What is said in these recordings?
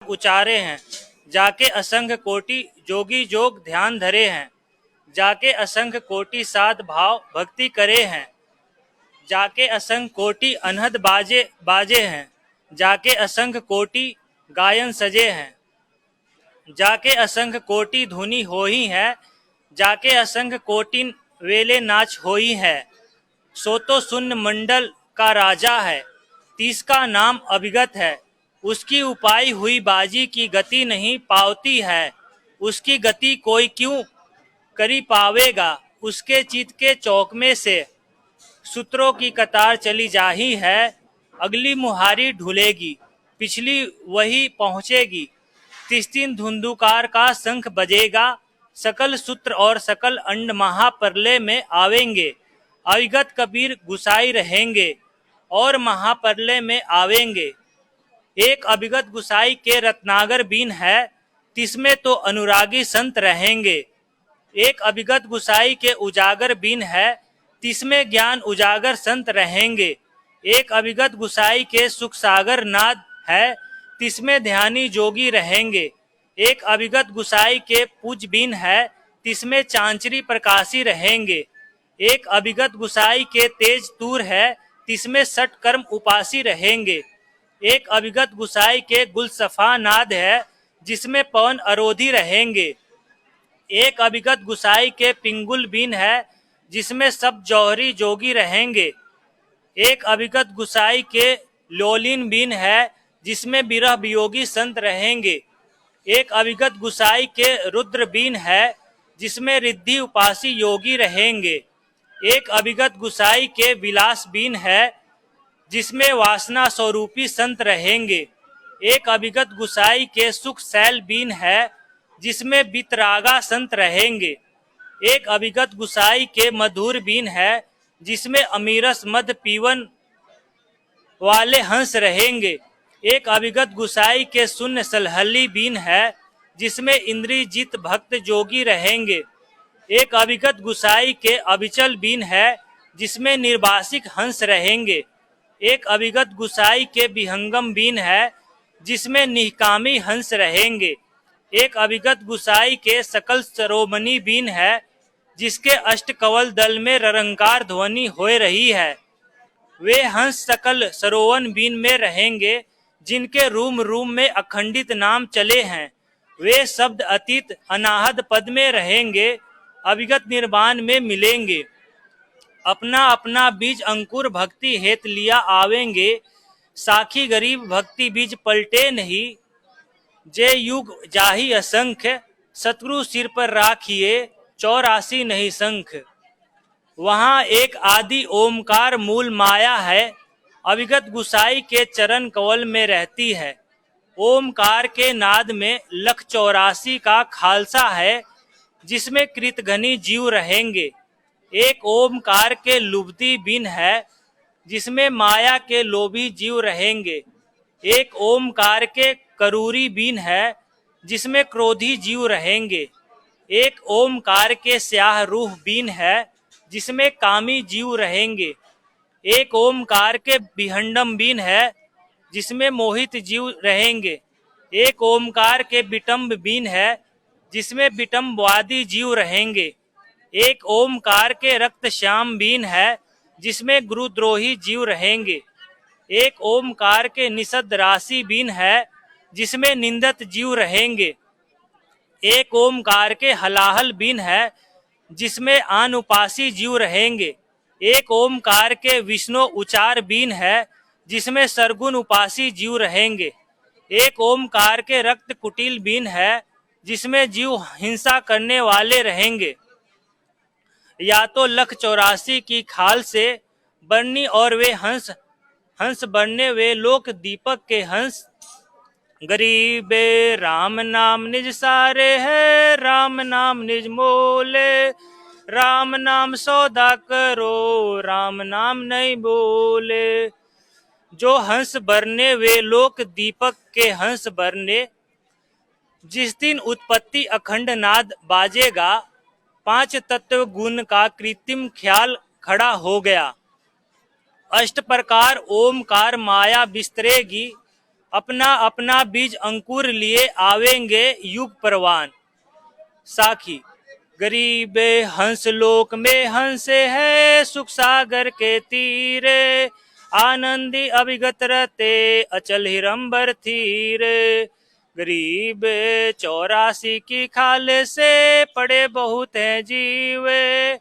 उचारे हैं। जाके असंख्य कोटि जोगी जोग ध्यान धरे हैं। जाके असंख्य कोटि साध भाव भक्ति करे हैं। जाके असंख्य कोटि अनहद बाजे बाजे हैं। जाके असंख्य कोटि गायन सजे हैं। जाके असंख्य कोटि धुनि होई है। जाके असंख्य कोटि वेले नाच होई है। सो तो शून्य मंडल का राजा है। तीसका नाम अभिगत है। उसकी उपाय हुई बाजी की गति नहीं पावती है। उसकी गति कोई क्यों करी पावेगा। उसके चित के चौकमे से सूत्रों की कतार चली जाही है। अगली मुहारी ढुलेगी, पिछली वही पहुंचेगी। तिस दिन धुंधुकार का शंख बजेगा। सकल सूत्र और सकल अंड महाप्रलय में आवेंगे। अविगत कबीर गुसाई रहेंगे और महाप्रलय में आवेंगे। एक अभिगत गुसाई के रत्नागर बीन है, तिसमें तो अनुरागी संत रहेंगे। एक अभिगत गुसाई के उजागर बीन है, तिसमें ज्ञान उजागर संत रहेंगे। एक अभिगत गुसाई के सुख सागर नाद है, तिसमें ध्यानी जोगी रहेंगे। एक अभिगत गुसाई के पूज बीन है, तिसमें चांचरी प्रकाशी रहेंगे। एक अभिगत गुसाई के तेज तूर है, तिसमें सठ कर्म उपासी रहेंगे। एक अभिगत गुसाई के गुलसफा नाद है, जिसमें पवन अरोधी रहेंगे। एक अभिगत गुसाई के पिंगुल बीन है, जिसमें सब जौहरी जोगी रहेंगे। एक अभिगत गुसाई के लोलिन बीन है, जिसमें बिरह वियोगी संत रहेंगे। एक अभिगत गुसाई के रुद्र बीन है, जिसमें रिद्धि उपासी योगी रहेंगे। एक अभिगत गुसाई के विलास बीन है, जिसमें वासना स्वरूपी संत रहेंगे। एक अभिगत गुसाई के सुख शैल बीन है, जिसमें बितरागा संत रहेंगे। एक अभिगत गुसाई के मधुर बीन है, जिसमें अमीरस मद पीवन वाले हंस रहेंगे। एक अभिगत गुसाई के शून्य सलहली बीन है, जिसमें इंद्रियजित भक्त जोगी रहेंगे। एक अभिगत गुसाई के अविचल बीन है, जिसमें निर्वासिक हंस रहेंगे। एक अभिगत गुसाई के विहंगम बीन है, जिसमें निष्कामी हंस रहेंगे। एक अभिगत गुसाई के सकल सरोमणि बीन है, जिसके अष्टकवल दल में ररंकार ध्वनि हो रही है। वे हंस सकल सरोवन बीन में रहेंगे, जिनके रूम रूम में अखंडित नाम चले हैं। वे शब्द अतीत अनाहद पद में रहेंगे, अभिगत निर्वाण में मिलेंगे। अपना अपना बीज अंकुर भक्ति हेत लिया आवेंगे। साखी गरीब भक्ति बीज पलटे नहीं। जे युग जाही असंख्य, सतगुरु सिर पर राखिए 84 नहीं संख। वहाँ एक आदि ओमकार मूल माया है, अभिगत गुसाई के चरण कवल में रहती है। ओमकार के नाद में 184 का खालसा है, जिसमें कृतघनी जीव रहेंगे। एक ओमकार के लुब्धि बीन है, जिसमें माया के लोभी जीव रहेंगे। एक ओमकार के करूरी बीन है, जिसमें क्रोधी जीव रहेंगे। एक ओमकार के स्याह रूह बीन है, जिसमें कामी जीव रहेंगे। एक ओमकार के विहंडम बीन है, जिसमें मोहित जीव रहेंगे। एक ओमकार के विटम्ब बीन है, जिसमें विटम्बवादी जीव रहेंगे। एक ओमकार के रक्त श्याम बीन है, जिसमें गुरुद्रोही जीव रहेंगे। एक ओमकार के निषद राशि बीन है, जिसमें निंदत जीव रहेंगे। एक ओमकार के हलाहल बीन है, जिसमें अनुपासी जीव रहेंगे। एक ओमकार के विष्णु उचार बीन है, जिसमें सरगुण उपासी जीव रहेंगे। एक ओमकार के रक्त कुटिल बीन है, जिसमें जीव हिंसा करने वाले रहेंगे। या तो 184 की खाल से बरनी और वे हंस बनने वे लोक दीपक के हंस। गरीबे राम नाम निज सारे है, राम नाम निज मोले। राम नाम सौदा करो, राम नाम नहीं बोले। जो हंस बरने वे लोक दीपक के हंस बरने। जिस दिन उत्पत्ति अखंड नाद बाजेगा, 5 तत्व गुण का कृत्रिम ख्याल खड़ा हो गया। अष्ट प्रकार ओमकार माया बिस्तरेगी, अपना अपना बीज अंकुर लिए आवेंगे युग परवान। साखी। गरीबे हंस लोक में हंसे है सुख सागर के तीरे, आनंदी अभिगत रहते अचल हिरंबर थीरे। गरीब 84 की खाल से पड़े बहुत हैं जीवे,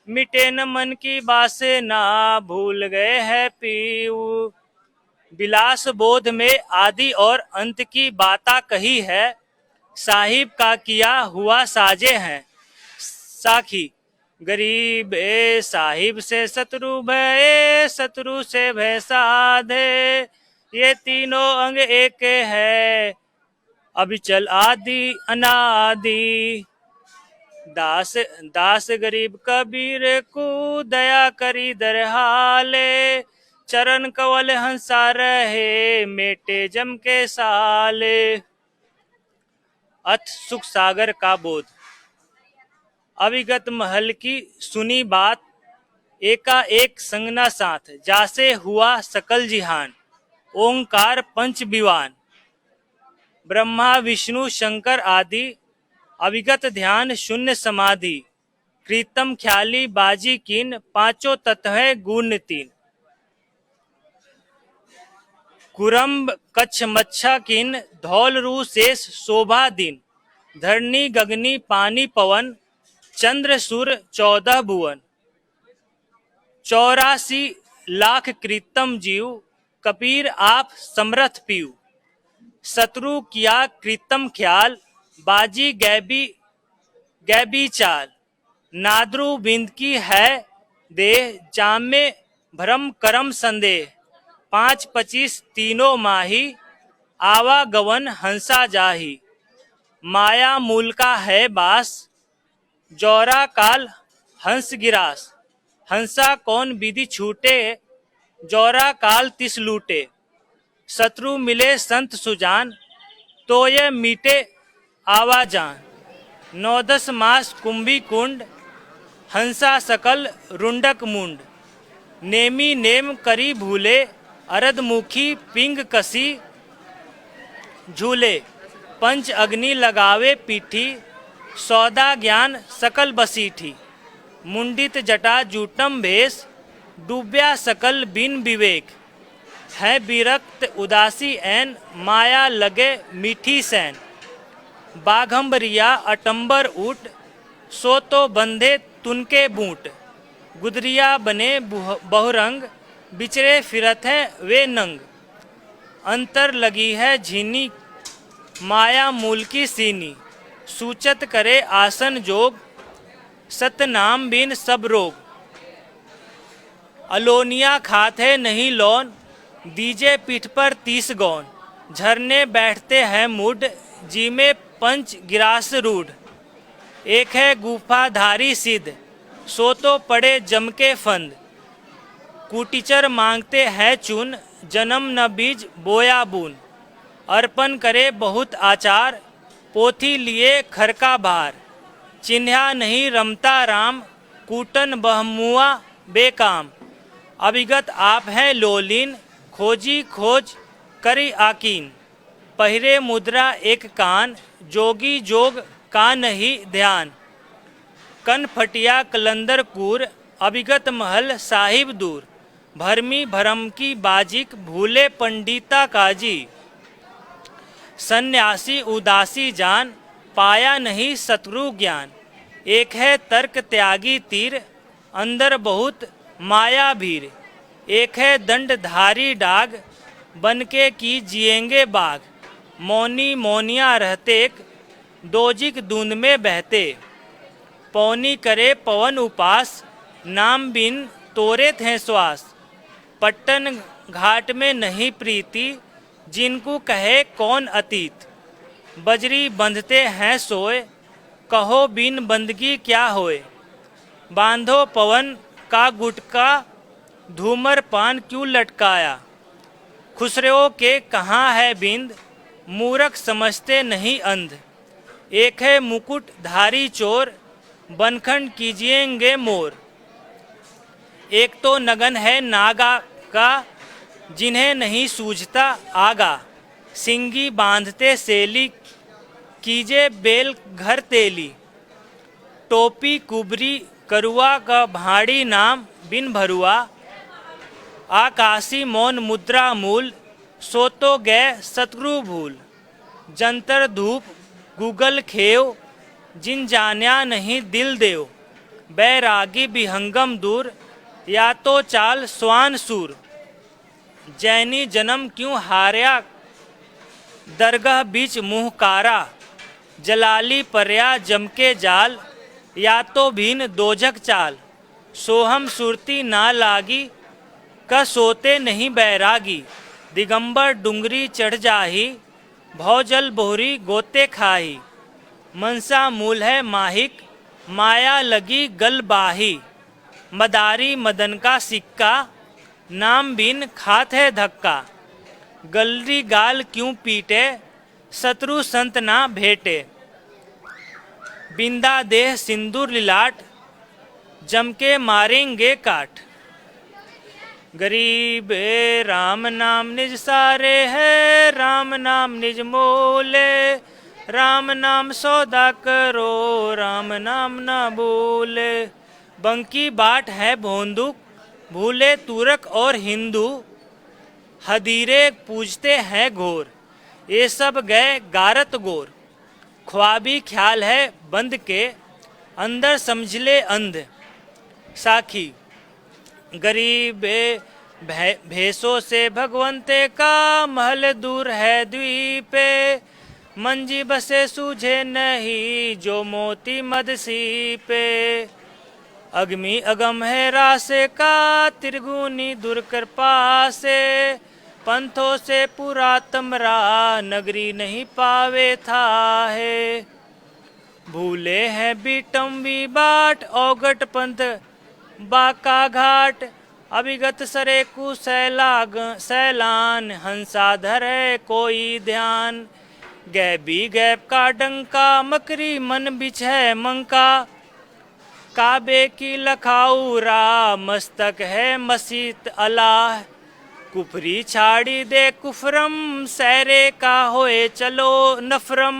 मिटे न मन की बासे ना भूल गए है पीऊ। विलास बोध में आदि और अंत की बाता कही है, साहिब का किया हुआ साजे हैं। साखी। गरीब ए साहिब से शत्रु भय, शत्रु से भय साधे, ये तीनों अंग एक है अभिचल आदि अनादि। दास दास गरीब कबीर को दया करी दर हाले, चरण कवल हंसा रहे मेटे जम के साले। अथ सुख सागर का बोध। अभिगत महल की सुनी बात, एका एक संगना साथ, जासे हुआ सकल जिहान, ओंकार पंच विवान। ब्रह्मा विष्णु शंकर आदि, अभिगत ध्यान शून्य समाधि। कृतम ख्याली बाजी किन, पांचों तत्व गुण तीन। कुरम्ब कच्छ मच्छा किन, धौल रू शेष शोभा दिन। धरणी गगनी पानी पवन, चंद्र सुर 14 भुवन। 84 लाख कृतम जीव, कबीर आप समर्थ पीऊ। शत्रु किया कृतम ख्याल, बाजी गैबी चाल। नाद्रु बिंद की है देह, जामे भ्रम करम संदेह। 5-25 तीनों माही, आवागवन हंसा जाही। माया मूल का है बास, जौरा काल हंस गिरास। हंसा कौन विधि छूटे, जौरा काल तिस लूटे। शत्रु मिले संत सुजान, तो ये मीटे आवाजान। 9-10 मास कुंभी कुंड, हंसा सकल रुंडक मुंड। नेमी नेम करी भूले, अरद मुखी पिंग कसी झूले। पंच अग्नि लगावे पीठी, सौदा ज्ञान सकल बसीठी। मुंडित जटा जूटम भेष, डूब्या सकल बिन विवेक। है विरक्त उदासी ऐन, माया लगे मीठी सैन। बाघम्बरिया अटंबर ऊट, सो तो बंधे तुनके बूट। गुदरिया बने बहुरंग, बिचरे फिरत है वे नंग। अंतर लगी है झीनी, माया मूल की सीनी। सूचत करे आसन जोग, सतनाम बिन सब रोग। अलोनिया खाते नहीं लौन, दीजे पीठ पर 30 गौन। झरने बैठते हैं मुड, जी में पंच गिरास रूढ़। एक है गुफाधारी सिद्ध, सो तो पड़े जम के फंद। कुटीचर मांगते हैं चुन, जन्म न बीज बोया बून। अर्पण करे बहुत आचार, पोथी लिए खरका भार। चिन्ह्या नहीं रमता राम, कूटन बहमुआ बेकाम। अभिगत आप हैं लोलीन, खोजी खोज करी आकीन। पहिरे मुद्रा एक कान, जोगी जोग का नहीं ध्यान। कन फटिया कलंदर कूर, अभिगत महल साहिब दूर। भरमी भरम की बाजिक, भूले पंडिता काजी। सन्यासी उदासी जान, पाया नहीं शत्रु ज्ञान। एक है तर्क त्यागी तीर, अंदर बहुत माया भीर। एक है दंडधारी डाग, बनके की जिएंगे बाग। मौनी मौनिया रहते, दोजिक दूंद में बहते। पौनी करे पवन उपास, नाम बिन तोरे थे श्वास। पट्टन घाट में नहीं प्रीति, जिनको कहे कौन अतीत। बजरी बंधते हैं सोए, कहो बिन बंदगी क्या होए। बांधो पवन का गुटका, धूमर पान क्यों लटकाया। खुसरो के कहाँ है बिंद, मूरख समझते नहीं अंध। एक है मुकुट धारी चोर, बनखंड कीजिएंगे मोर। एक तो नगन है नागा का, जिन्हें नहीं सूझता आगा। सिंगी बांधते सेली, कीजे बेल घर तेली। टोपी कुबरी करुआ का भाड़ी नाम बिन भरुआ। आकाशी मौन मुद्रा मूल, सो तो गए सतगुरु भूल। जंतर धूप गूगल खेव, जिन जान्या नहीं दिल देव। बैरागी विहंगम दूर, या तो चाल स्वान सूर। जैनी जन्म क्यों हार्या, दरगाह बीच मुँह कारा। जलाली पर्या जम के जाल, या तो भीन दोजक चाल। सोहम सुरती ना लागी, का सोते नहीं बैरागी। दिगंबर डुंगरी चढ़ जाही, भौजल बोहरी गोते खाही। मनसा मूल है माहिक, माया लगी गल बाही। मदारी मदन का सिक्का, नाम बिन खात है धक्का। गलरी गाल क्यों पीटे, शत्रु संत ना भेटे। बिंदा देह सिंदूर लिलाट, जम के मारेंगे काट। गरीब राम नाम निज सारे है, राम नाम निज मोले। राम नाम सौदा करो, राम नाम ना भूले। बंकी बाट है भोंदुक, भूले तुरक और हिंदू। हदीरे पूजते हैं घोर, ये सब गए गारत गोर। ख्वाबी ख्याल है बंद के, अंदर समझ ले अंध। साखी गरीब भेसों से भगवंते का, महल दूर है द्वीपे। मंजी बसे सूझे नहीं, जो मोती मद सीपे। अगमी अगम है रासे का, त्रिगुनी दुर्कृपा से। पंथों से पूरा तमरा, नगरी नहीं पावे था है। भूले हैं बीटम भी बाट, औगट पंथ बाका घाट। अभिगत सरे कु सैलान, हंसाधर है कोई ध्यान। गैबी गैब का डंका, मकरी मन बिछ है मंका। काबे की लखाऊरा, मस्तक है मसीत अलाह। कुफरी छाड़ी दे कुफरम, सैरे का होए चलो नफरम।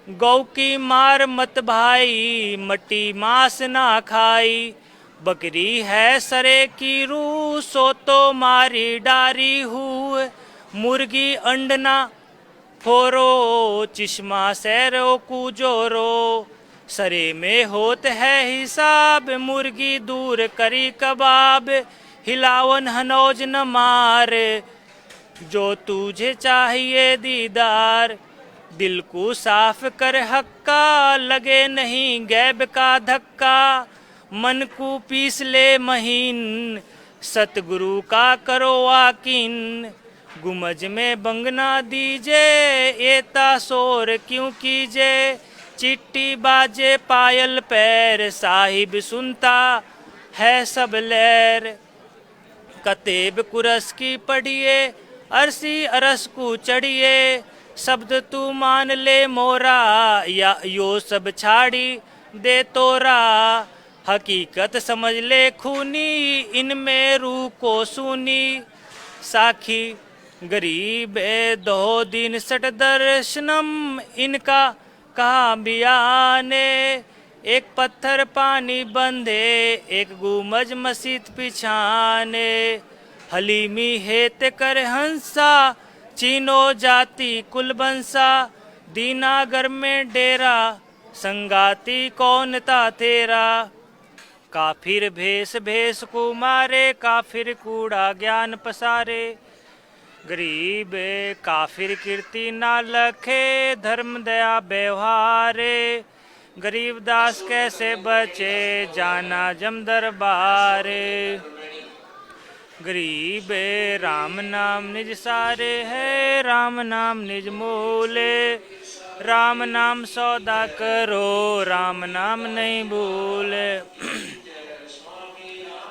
गौ की मार मत भाई, मट्टी मांस ना खाई। बकरी है सरे की रूह, सो तो मारी डारी हूँ। मुर्गी अंडना फोरो, चिश्मा सैरो कूजोरो। सरे में होत है हिसाब, मुर्गी दूर करी कबाब। हिलावन हनौज न मार, जो तुझे चाहिए दीदार। दिल को साफ कर हक्का, लगे नहीं गैब का धक्का। मन को पीस ले महीन, सतगुरु का करो वाकिन। गुमज में बंगना दीजे, एता शोर क्यों कीजे। चिट्टी बाजे पायल पैर, साहिब सुनता है सब लैर। कतेब कुरस की पढ़िए, अरसी अरस को चढ़िए। शब्द तू मान ले मोरा, या यो सब छाड़ी दे तोरा। हकीकत समझ ले खूनी, इनमें रूह को सुनी। साखी गरीब दो दिन सट दर्शनम, इनका कहा बियाने। एक पत्थर पानी बंधे, एक गुमज मस्जिद पिछाने। हलीमी हेत कर हंसा, चीनो जाति कुलबंसा। दीनागर में डेरा, संगाती कौन ता तेरा। काफिर भेष भेष को मारे, काफिर कूड़ा ज्ञान पसारे। गरीब काफिर कीर्ति ना लखे, धर्म दया व्यवहारे। गरीब दास कैसे बचे, जाना जम दरबारे। गरीब राम नाम निज सारे है, राम नाम निज मोले। राम नाम सौदा करो, राम नाम नहीं भूले।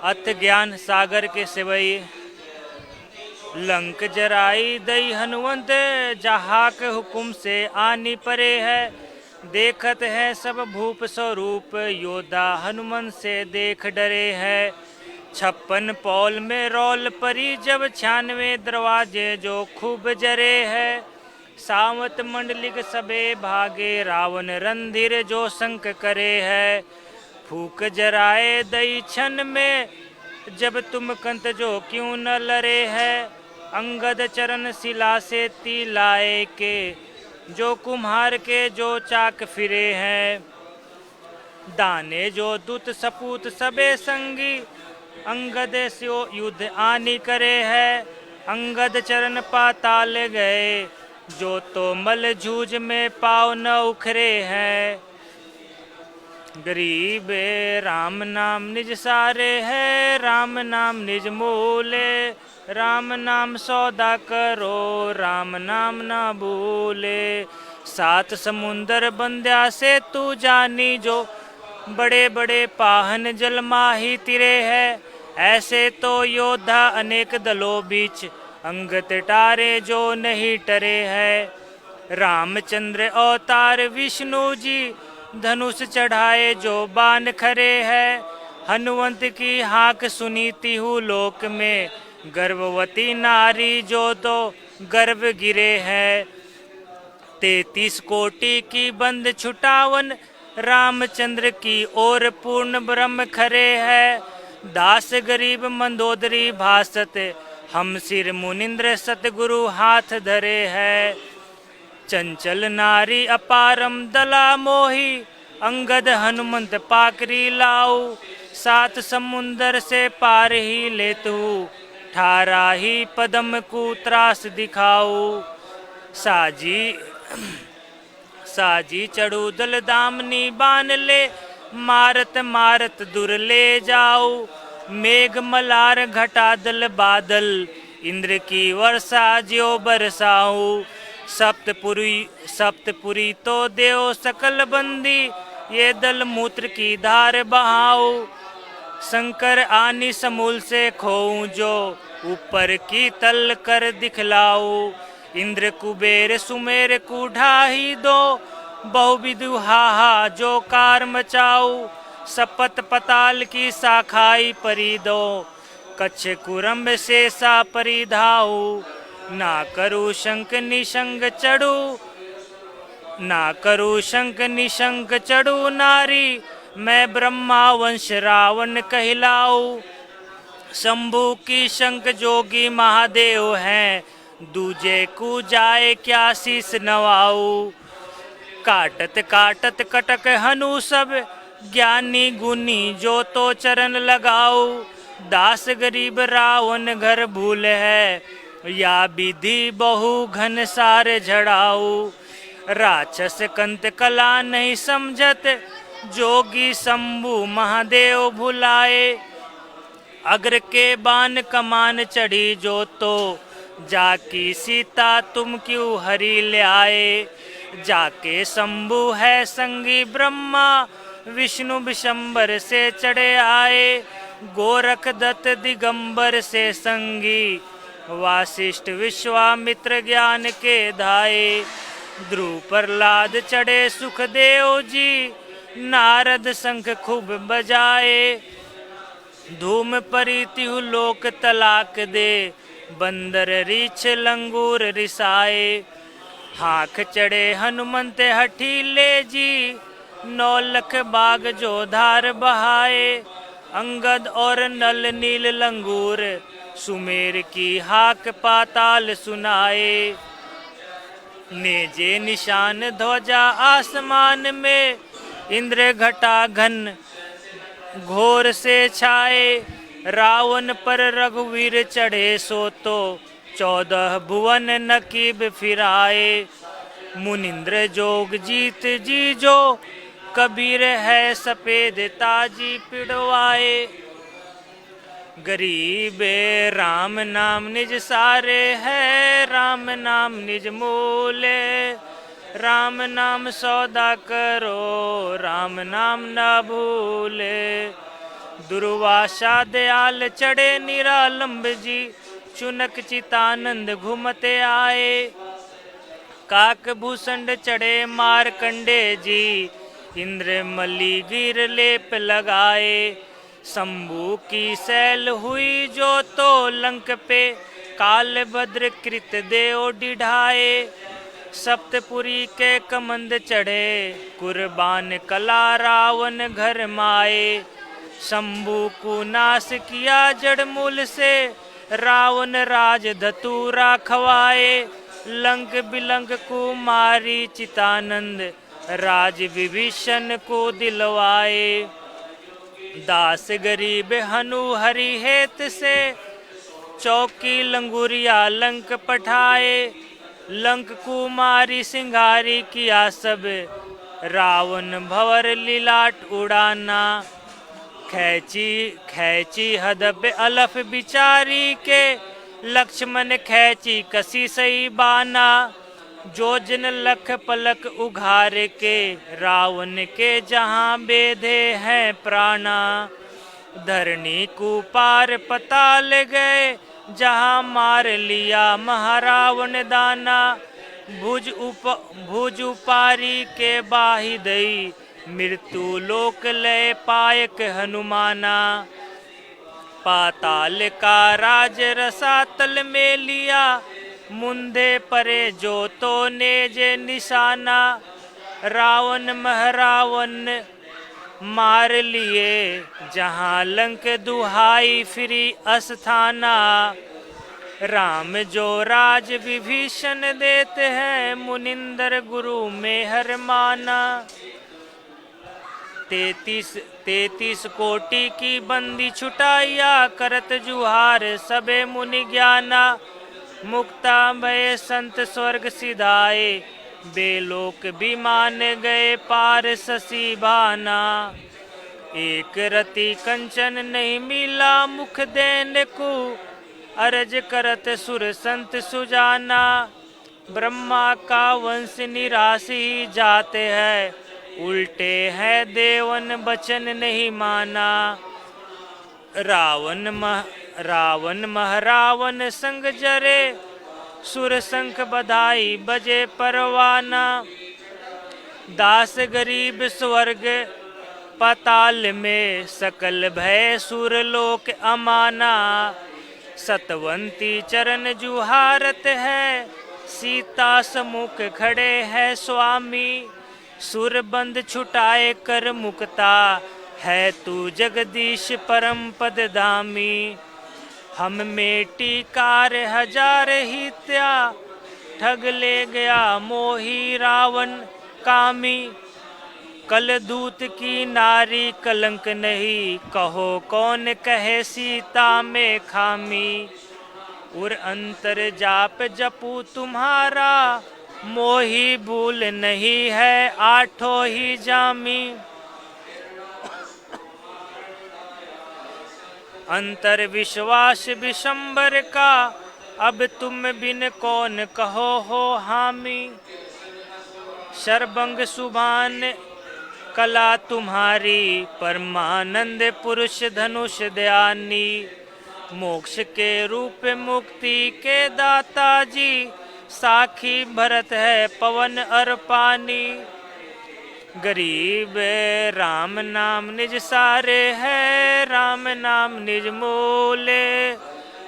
अत ज्ञान सागर के सिवई, लंक जराई दई हनुमंत। जहाँ के हुकुम से आनी परे है। देखत है सब भूप स्वरूप, योद्धा हनुमंत से देख डरे है। 56 पौल में रौल परी जब 96 दरवाजे जो खूब जरे है। सावत मंडलिक सबे भागे रावण रंधिर जो संक करे है। फूक जराए दई छन में जब तुम कंत जो क्यों न लरे है। अंगद चरण शिला से ती लाए के जो कुम्हार के जो चाक फिरे हैं। दाने जो दूत सपूत सबे संगी अंगद स्यो युद्ध आनी करे है। अंगद चरण पाताल गए जो तो मल जूझ में पाव न उखरे हैं। गरीब राम नाम निज सारे है, राम नाम निज मूले। राम नाम सौदा करो, राम नाम ना भूले। 7 समुंदर बंध्या से तू जानी जो बड़े बड़े पाहन जल माही तिरे है। ऐसे तो योद्धा अनेक दलों बीच अंगत टारे जो नहीं टरे है। रामचंद्र अवतार विष्णु जी धनुष चढ़ाए जो बान खरे है। हनुमंत की हाक सुनी तिहु लोक में गर्भवती नारी जो तो गर्भ गिरे है। 33 कोटि की बंद छुटावन रामचंद्र की ओर पूर्ण ब्रह्म खरे है। दास गरीब मंदोदरी भासत हम सिर मुनिंद्र सतगुरु हाथ धरे है। चंचल नारी अपारम दला मोही अंगद हनुमंत पाकरी लाऊ। 7 समुंदर से पार ही ले तू ठारा ही पदम को त्रास दिखाऊ। साजी चढ़ू दल दामनी बान ले मारत मारत दूर ले जाऊ। मेघ मलार घटा दल बादल इंद्र की वर्षा ज्यो बरसाऊ। सप्तपुरी तो देव सकल बंदी ये दल मूत्र की धार बहाऊ। शंकर आनी समूल से खोऊं जो ऊपर की तल कर दिखलाऊ। इंद्र कुबेर सुमेर कुढ़ाही दो बहुविधु हाहा जो कार मचाऊ। सपत पताल की शाखाई परी दो कच्छ कुरम्ब से सा परिधाऊ। ना करू शंक निशंक चढ़ू नारी मैं ब्रह्मा वंश रावण कहलाऊ। शंभु की शंक जोगी महादेव हैं दूजे को जाए क्या शीस नवाऊ। काटत काटत कटक हनु सब ज्ञानी गुनी जो तो चरण लगाऊ। दास गरीब रावण घर भूल है या विधि बहु घन सार झड़ाऊ। राक्षस कंत कला नहीं समझत जोगी शंभु महादेव भुलाए। अग्र के बान कमान चढ़ी जो तो जाकी सीता तुम क्यों हरि ले आए। जाके शंभु है संगी ब्रह्मा विष्णु विशंबर से चढ़े आए। गोरख दत्त दिगंबर से संगी वासिष्ठ विश्वामित्र ज्ञान के धाये। ध्रुव प्रहलाद चढ़े सुखदेव जी नारद शंख खूब बजाए। धूम परी तिहु लोक तलाक दे बंदर रीछ लंगूर रिसाए। हाथ चढ़े हनुमंत हठीले जी 9 लख बाग जो धार बहाए। अंगद और नल नील लंगूर सुमेर की हाक पाताल सुनाए। नेजे निशान ध्वजा आसमान में इंद्र घटा घन घोर से छाए। रावण पर रघुवीर चढ़े सो तो 14 भुवन नकीब फिराए। मुनिंद्र जोग जीत जी जो कबीर है सफेद ताजी पिड़वाए। गरीब राम नाम निज सारे है, राम नाम निज मूले। राम नाम सौदा करो, राम नाम न भूले। दुर्वासा दयाल चढ़े निरालंब जी, चुनक चितानंद घूमते आए। काक भूषण चढ़े मारकंडे जी, इंद्र मली गिर लेप लगाए। शंभु की सैल हुई जो तो लंक पे, काल भद्र कृत देव डिढ़ाए। सप्तपुरी के कमंद चढ़े, कुर्बान कला रावण घर माए। शंभु को नाश किया जड़ मूल से, रावण राज धतूरा खवाए। लंक बिलंक को मारी चितानंद, राज विभीषण को दिलवाए। दास गरीब हनु हरि हेत से, चौकी लंगुरिया लंक पठाए। लंक कुमारी सिंगारी किया सब, रावण भवर लीलाट उड़ाना। खैची खैची हदब अलफ बिचारी के, लक्ष्मण खैची कसी सही बाना। जो जिन लख पलक उघार के, रावण के जहां बेधे हैं प्राणा। धरणी को पार पताल गए, जहां मार लिया महारावण दाना। भुज उपारी के बाहि दई, मृत्यु लोक लय पायक हनुमाना। पाताल का राज रसातल में लिया, मुंदे परे जो तो नेजे निशाना। रावण महरावण मार लिए, जहां लंक दुहाई फिरी अस्थाना। राम जो राज विभीषण देते हैं, मुनिंदर गुरु में हर माना। 33 कोटि की बंदी छुटाइया, करत जुहार सबे मुनि ज्ञाना। मुक्ता भय संत स्वर्ग सिधाए, बेलोक विमान गए पार शशि बाना। एक रति कंचन नहीं मिला मुख देने को, अरज करत सुर संत सुजाना। ब्रह्मा का वंश निराशी जाते हैं, उल्टे है देवन बचन नहीं माना। रावण महरावण संग जरे, सुर शंख बधाई बजे परवाना। दास गरीब स्वर्ग पाताल में, सकल भय सुरलोक अमाना। सतवंती चरण जुहारत है, सीता समुख खड़े है स्वामी। सुरबंद छुटाए कर मुक्ता, है तू जगदीश परम पद धामी। हम में टीकार हजार ही त्या, ठग ले गया मोही रावण कामी। कल दूत की नारी कलंक नहीं, कहो कौन कहे सीता में खामी। उर अंतर जाप जपू तुम्हारा, मोही भूल नहीं है आठों ही जामी। अंतर विश्वास विशंबर का, अब तुम बिन कौन कहो हो हामी। शरभंग सुभान कला तुम्हारी, परमानंद पुरुष धनुष दयानी। मोक्ष के रूप मुक्ति के दाता जी, साखी भरत है पवन और पानी। गरीब राम नाम निज सारे है, राम नाम निज मूले।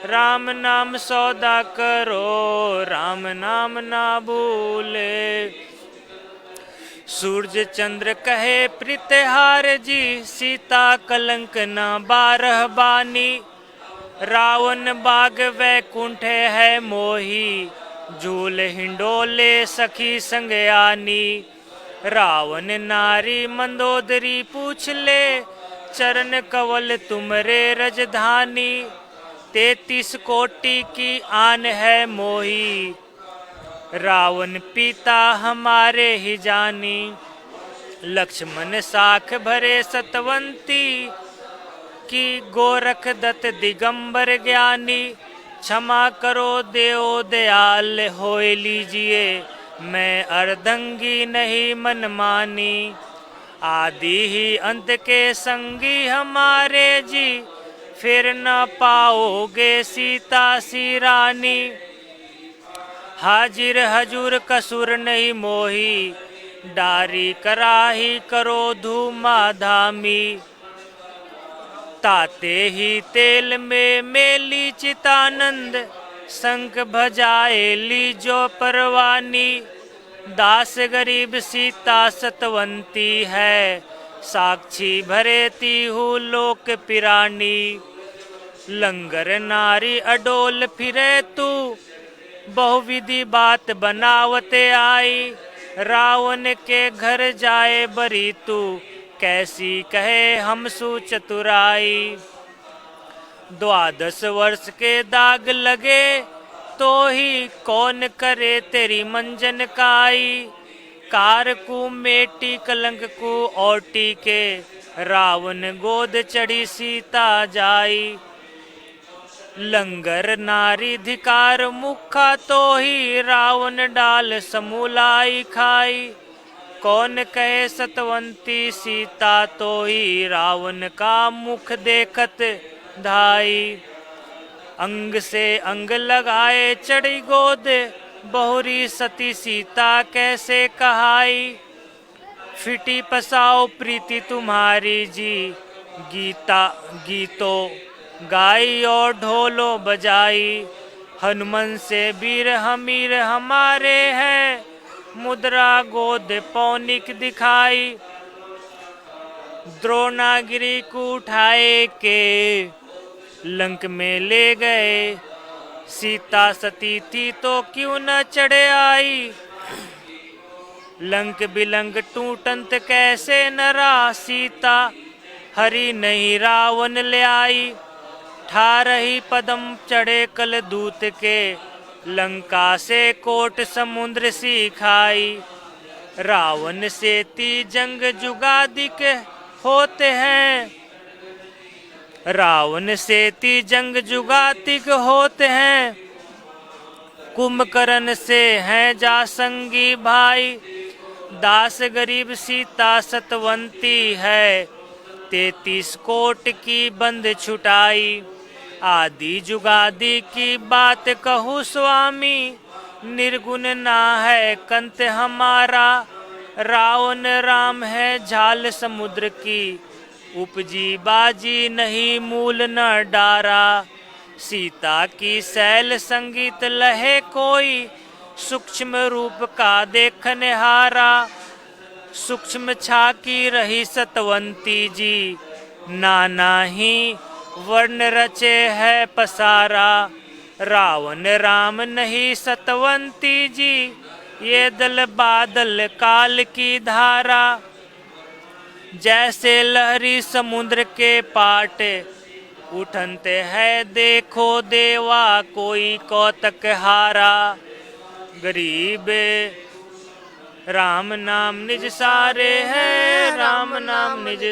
राम नाम सौदा करो, राम नाम ना भूले। सूरज चंद्र कहे प्रीतिहार जी, सीता कलंक न बारह बानी। रावण बाग वैकुंठ है मोही, झूल हिंडोले सखी संगयानी। रावण नारी मंदोदरी पूछ ले, चरण कवल तुमरे रजधानी। 33 कोटि की आन है मोही, रावण पिता हमारे ही जानी। लक्ष्मण साख भरे सतवंती की, गोरख दत्त दिगंबर ज्ञानी। क्षमा करो देव दयाल होए लीजिए, मैं अर्धंगी नहीं मनमानी। आदि ही अंत के संगी हमारे जी, फिर न पाओगे सीता सी रानी। हाजिर हजूर कसूर नहीं मोही, डारी कराही करो धूमा धामी। ताते ही तेल में मेली चितानंद, शंख भजाए ली जो परवानी। दास गरीब सीता सतवंती है, साक्षी भरेती हूँ लोक पिरानी। लंगर नारी अडोल फिरे तू, बहुविधि बात बनावते आई। रावण के घर जाए बरी तू, कैसी कहे हम सु चतुराई। 12 वर्ष के दाग लगे तो ही कौन करे तेरी मंजन काई। कार को मेटी कलंक को ओटी के, रावण गोद चढ़ी सीता जाई। लंगर नारी धिकार मुखा तो ही, रावण डाल समूलाई खाई। कौन कहे सतवंती सीता तो ही, रावण का मुख देखत धाई। अंग से अंग लगाए चढ़ी गोद, बहुरी सती सीता कैसे कहाई। फिटी पसाओ प्रीति तुम्हारी जी, गीतो गाई और ढोलो बजाई। हनुमान से वीर हमीर हमारे हैं, मुद्रा गोद पौनिक दिखाई। द्रोणागिरी को उठाए के, लंक में ले गए। सीता सती थी तो क्यों न चढ़े आई। लंक बिलंग टूटंत कैसे नरा, सीता हरी नहीं रावण ले आई। ठारही पदम चढ़े कल दूत के, लंका से कोट समुद्र सी खाई। रावण से ती जंग जुगादिक होते हैं, रावण से ती जंग जुगातिक होते हैं। कुंभकर्ण से हैं जासंगी भाई, दास गरीब सीता सतवंती है। 33 कोट की बंद छुटाई, आदि जुगादि की बात कहूँ स्वामी। निर्गुण ना है कंत हमारा, रावण राम है झाल समुद्र की। उपजी बाजी नहीं मूल न डारा, सीता की शैल संगीत लहे कोई। सूक्ष्म रूप का देखने हारा, सूक्ष्म छाकी रही सतवंती जी। नाना ही वर्ण रचे है पसारा, रावण राम नहीं सतवंती जी। ये दल बादल काल की धारा, जैसे लहरी समुद्र के पाट। उठनते है देखो देवा कोई कौतक हारा। गरीब राम नाम निज सारे है, राम नाम निज